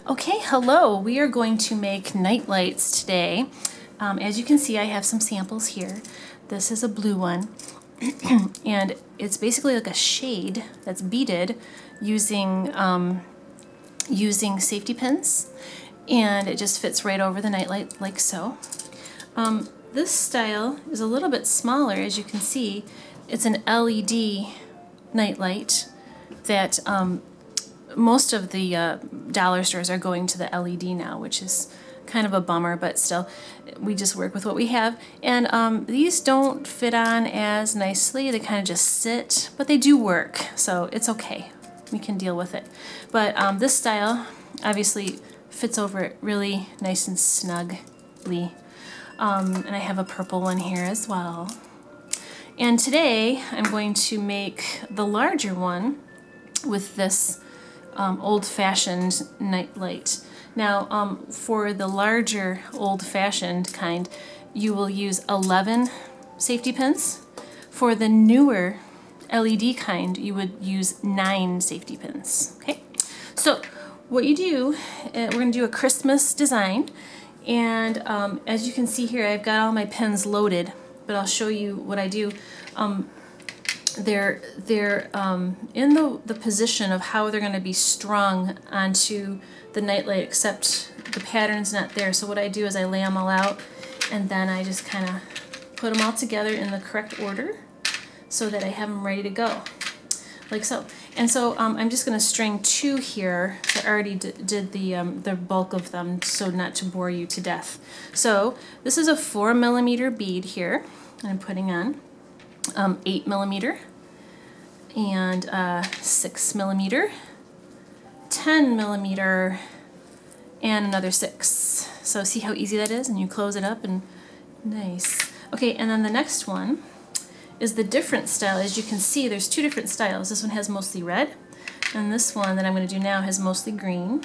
Okay, hello. We are going to make night lights today. As you can see, I have some samples here. This is a blue one, and it's basically like a shade that's beaded using using safety pins, and it just fits right over the night light like so. This style is a little bit smaller, as you can see. It's an LED night light that most of the dollar stores are going to the LED now, which is kind of a bummer, but still, we just work with what we have. And these don't fit on as nicely. They kind of just sit, but they do work, so it's okay. We can deal with it. But this style obviously fits over it really nice and snugly. And I have a purple one here as well. And today I'm going to make the larger one with this old-fashioned night light. Now, for the larger old-fashioned kind, you will use 11 safety pins. For the newer LED kind, you would use 9 safety pins. Okay, so what you do, we're going to do a Christmas design, and as you can see here, I've got all my pins loaded, but I'll show you what I do. They're in the position of how they're going to be strung onto the nightlight, except the pattern's not there. So what I do is I lay them all out, and then I just kind of put them all together in the correct order so that I have them ready to go, like so. And so I'm just going to string 2 here. I already did the bulk of them, so not to bore you to death. So this is a 4mm bead here, and I'm putting on 8mm and 6mm, 10mm, and another 6. So see how easy that is, and you close it up and nice. Okay, and then the next one is the different style. As you can see, there's 2 different styles. This one has mostly red, and this one that I'm going to do now has mostly green.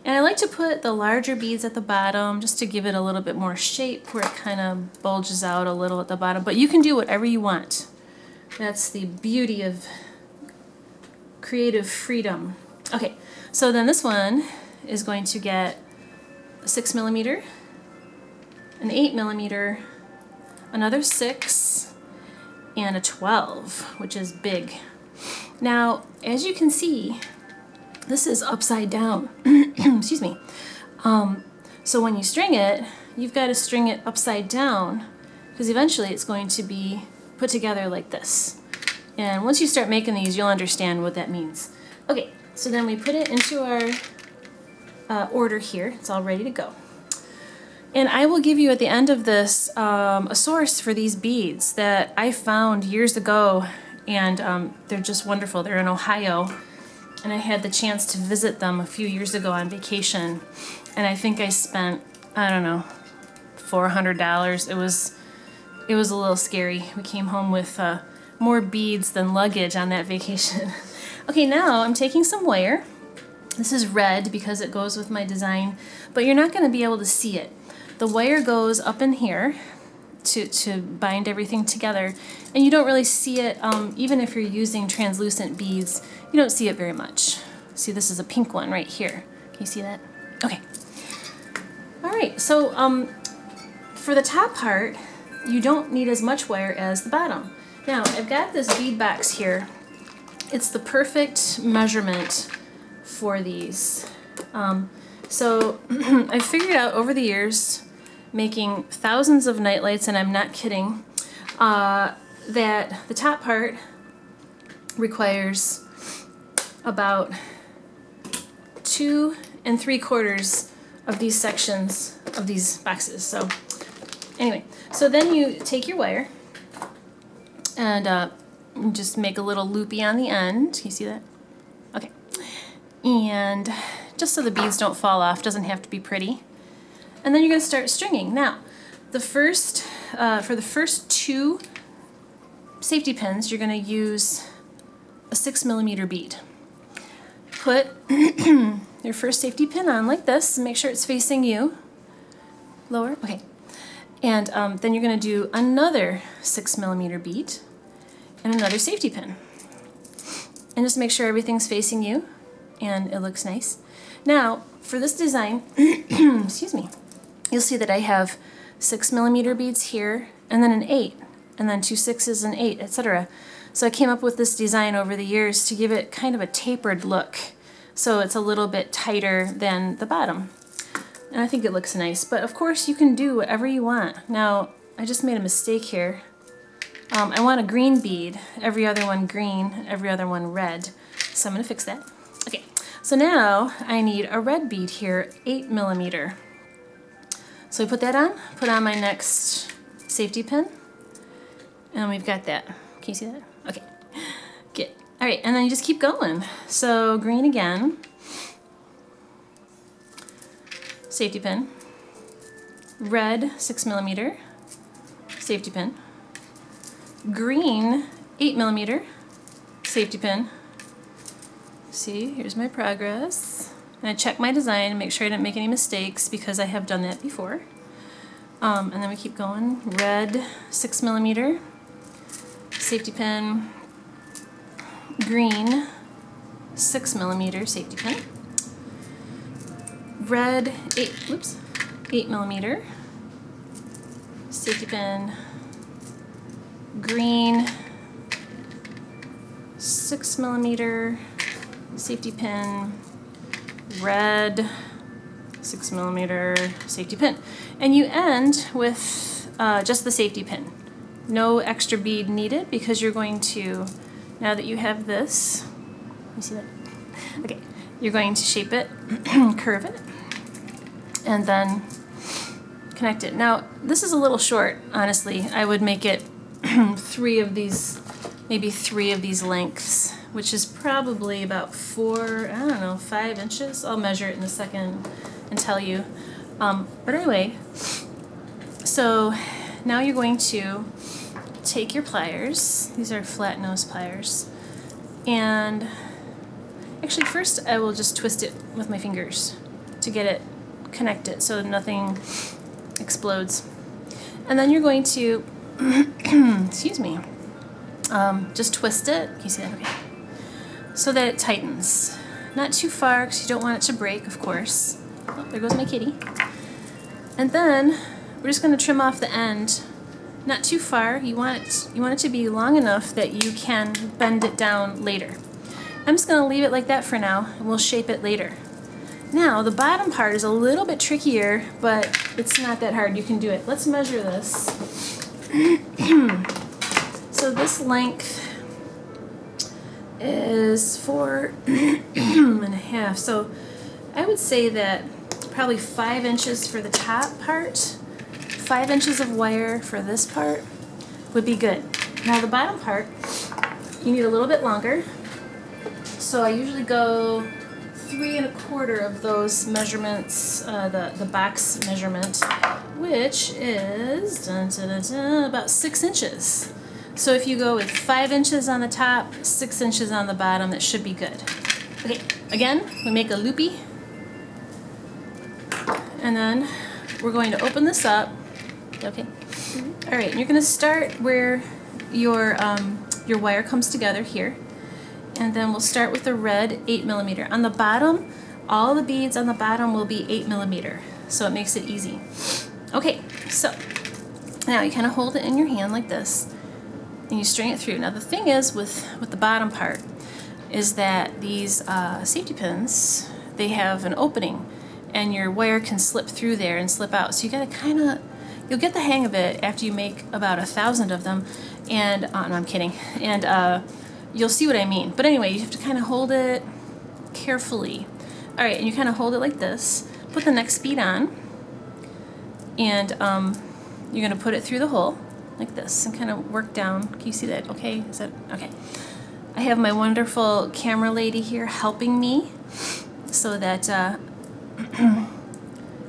And I like to put the larger beads at the bottom just to give it a little bit more shape, where it kind of bulges out a little at the bottom. But you can do whatever you want. That's the beauty of creative freedom. Okay, so then this one is going to get a 6mm, an 8mm, another 6, and a 12, which is big. Now, as you can see, this is upside down. Excuse me. So when you string it, you've got to string it upside down, because eventually it's going to be put together like this. And once you start making these, you'll understand what that means. Okay, so then we put it into our order here. It's all ready to go. And I will give you at the end of this a source for these beads that I found years ago, and they're just wonderful. They're in Ohio. And I had the chance to visit them a few years ago on vacation, and I think I spent, I don't know, $400. It was a little scary. We came home with more beads than luggage on that vacation. Okay, now I'm taking some wire. This is red because it goes with my design, but you're not going to be able to see it. The wire goes up in here to bind everything together, and you don't really see it, even if you're using translucent beads, you don't see it very much. See, this is a pink one right here. Can you see that? Okay. All right, so for the top part, you don't need as much wire as the bottom. Now, I've got this bead box here. It's the perfect measurement for these. So I figured out over the years, making thousands of night lights, and I'm not kidding, that the top part requires about 2 3/4 of these sections of these boxes. So anyway, so then you take your wire and just make a little loopy on the end. Can you see that? Okay. And just so the beads don't fall off, doesn't have to be pretty. And then you're going to start stringing. Now, the first for the first 2 safety pins, you're going to use a 6mm bead. Put your first safety pin on like this, and make sure it's facing you. Lower, okay. And then you're going to do another 6mm bead and another safety pin. And just make sure everything's facing you and it looks nice. Now, for this design, excuse me, you'll see that I have 6mm beads here, and then an 8, and then 2 6s and 8, etc. So I came up with this design over the years to give it kind of a tapered look, so it's a little bit tighter than the bottom. And I think it looks nice, but of course you can do whatever you want. Now, I just made a mistake here. I want a green bead, every other one green, every other one red. So I'm gonna fix that. Okay, so now I need a red bead here, 8mm. So we put that on, put on my next safety pin, and we've got that. Can you see that? Okay, good. All right, and then you just keep going. So green again, safety pin, red 6mm, safety pin, green 8mm, safety pin. See, here's my progress. And I check my design and make sure I didn't make any mistakes because I have done that before. And then we keep going. Red 6mm, safety pin, green 6mm, safety pin, red 8mm, safety pin, green 6mm, safety pin, red 6mm, safety pin. And you end with just the safety pin. No extra bead needed because you're going to, now that you have this, you see that? Okay, you're going to shape it, curve it, and then connect it. Now, this is a little short, honestly. I would make it 3 of these, maybe 3 of these lengths, which is probably about 4, I don't know, 5 inches. I'll measure it in a second and tell you. But anyway, so now you're going to take your pliers. These are flat nose pliers. And actually first I will just twist it with my fingers to get it connected so nothing explodes. And then you're going to, excuse me, just twist it. Can you see that? Okay. So that it tightens. Not too far because you don't want it to break, of course. Oh, there goes my kitty. And then we're just going to trim off the end. Not too far. You want it to be long enough that you can bend it down later. I'm just going to leave it like that for now, and we'll shape it later. Now, the bottom part is a little bit trickier, but it's not that hard. You can do it. Let's measure this. So this length is 4.5. So I would say that probably 5 inches for the top part, 5 inches of wire for this part would be good. Now the bottom part, you need a little bit longer. So I usually go 3 1/4 of those measurements, the box measurement, which is about 6 inches. So if you go with 5 inches on the top, 6 inches on the bottom, that should be good. Okay, again, we make a loopy. And then we're going to open this up. Okay. All right, and you're going to start where your wire comes together here. And then we'll start with the red 8mm. On the bottom, all the beads on the bottom will be 8mm, so it makes it easy. Okay, so now you kind of hold it in your hand like this, and you string it through. Now the thing is with the bottom part is that these safety pins, they have an opening, and your wire can slip through there and slip out. So you gotta kind of, you'll get the hang of it after you make about 1,000 of them. And no, I'm kidding. And you'll see what I mean. But anyway, you have to kind of hold it carefully. All right, and you kind of hold it like this. Put the next bead on, and you're gonna put it through the hole like this and kind of work down. Can you see that? Okay, is that okay? I have my wonderful camera lady here helping me so that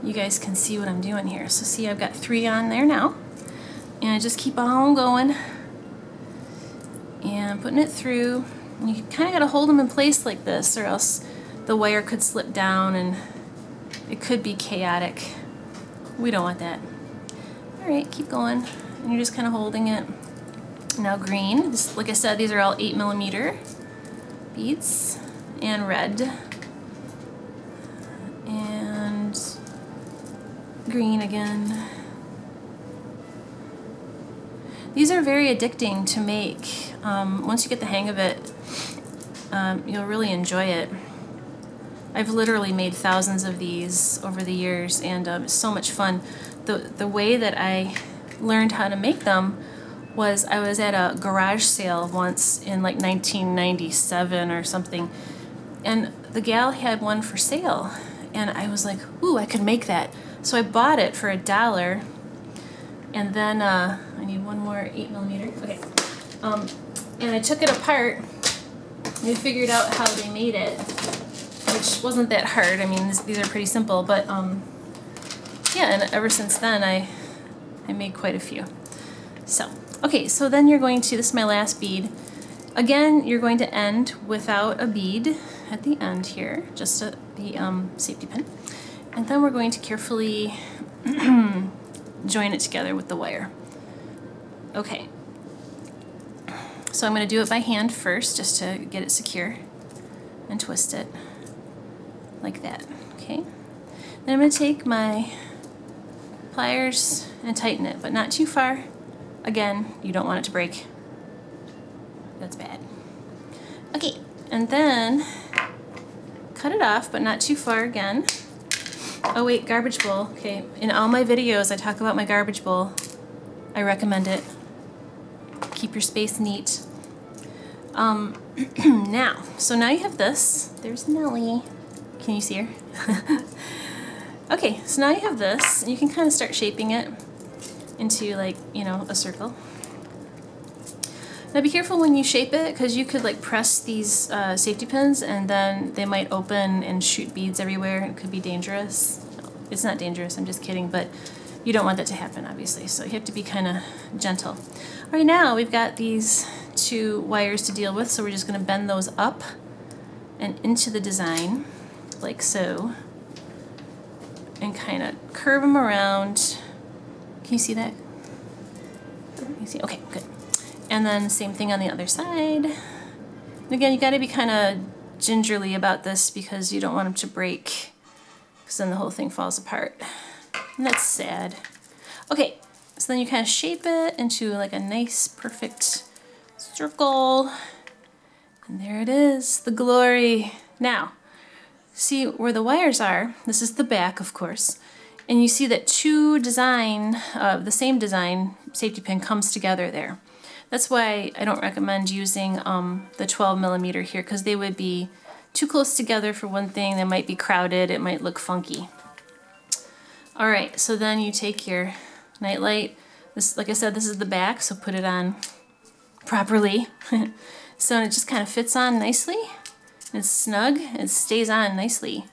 you guys can see what I'm doing here. So see, I've got 3 on there now, and I just keep on going and putting it through. And you kind of got to hold them in place like this, or else the wire could slip down and it could be chaotic. We don't want that. All right, keep going, and you're just kind of holding it. Now green, just like I said, these are all 8mm beads, and red, and green again. These are very addicting to make. Once you get the hang of it, you'll really enjoy it. I've literally made thousands of these over the years, and it's so much fun. The way that I learned how to make them was I was at a garage sale once in like 1997 or something, and the gal had one for sale, and I was like, ooh, I could make that. So I bought it for $1, and then I need one more 8mm. Okay, and I took it apart and I figured out how they made it, which wasn't that hard. I mean, these are pretty simple, but yeah, and ever since then I made quite a few. So, okay, so then you're going to, this is my last bead. Again, you're going to end without a bead at the end here, just the safety pin. And then we're going to carefully join it together with the wire. Okay. So I'm going to do it by hand first, just to get it secure, and twist it like that. Okay. Then I'm going to take my pliers and tighten it, but not too far. Again, you don't want it to break. That's bad. Okay, and then cut it off, but not too far again. Oh wait, garbage bowl. Okay, in all my videos I talk about my garbage bowl. I recommend it. Keep your space neat. Now, so now you have this. There's Nellie. Can you see her? Okay, so now you have this, and you can kind of start shaping it into, like, you know, a circle. Now be careful when you shape it, because you could like press these safety pins and then they might open and shoot beads everywhere. It could be dangerous. No, it's not dangerous, I'm just kidding, but you don't want that to happen, obviously, so you have to be kind of gentle. All right, now we've got these 2 wires to deal with, so we're just going to bend those up and into the design, like so, and kind of curve them around. Can you see that? Can you see? Okay, good. And then same thing on the other side. And again, you got to be kind of gingerly about this because you don't want them to break, because then the whole thing falls apart. And that's sad. Okay, so then you kind of shape it into like a nice, perfect circle. And there it is, the glory. Now, see where the wires are? This is the back, of course. And you see that 2 design, the same design safety pin comes together there. That's why I don't recommend using the 12mm here, because they would be too close together for one thing. They might be crowded. It might look funky. All right, so then you take your Nite Light. This, like I said, this is the back, so put it on properly. So it just kind of fits on nicely. It's snug. It stays on nicely.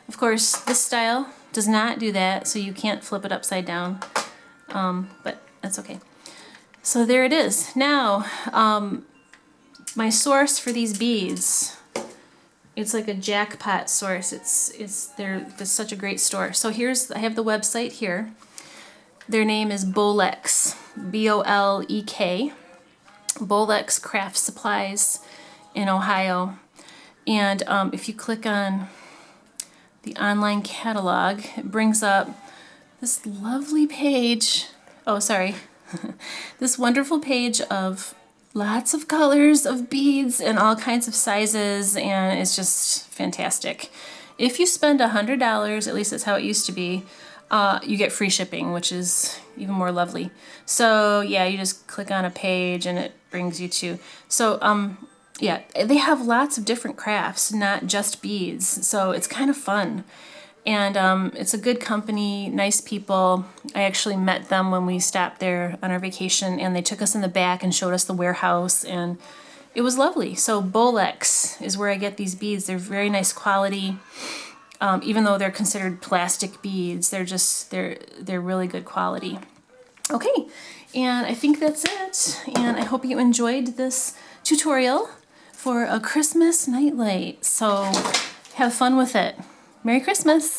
Of course, this style does not do that, so you can't flip it upside down, but that's okay. So there it is. Now, my source for these beads, it's like a jackpot source. It's such a great store. So I have the website here. Their name is Bolek, B-O-L-E-K, Bolek Craft Supplies in Ohio. And if you click on the online catalog, it brings up this lovely page. Oh, sorry. This wonderful page of lots of colors of beads and all kinds of sizes, and it's just fantastic. If you spend $100, at least that's how it used to be, you get free shipping, which is even more lovely. So yeah, you just click on a page and it brings you to. So yeah, they have lots of different crafts, not just beads. So it's kind of fun. And it's a good company, nice people. I actually met them when we stopped there on our vacation, and they took us in the back and showed us the warehouse, and it was lovely. So Bolek is where I get these beads. They're very nice quality. Even though they're considered plastic beads, they're really good quality. Okay, and I think that's it. And I hope you enjoyed this tutorial for a Christmas nightlight. So have fun with it. Merry Christmas!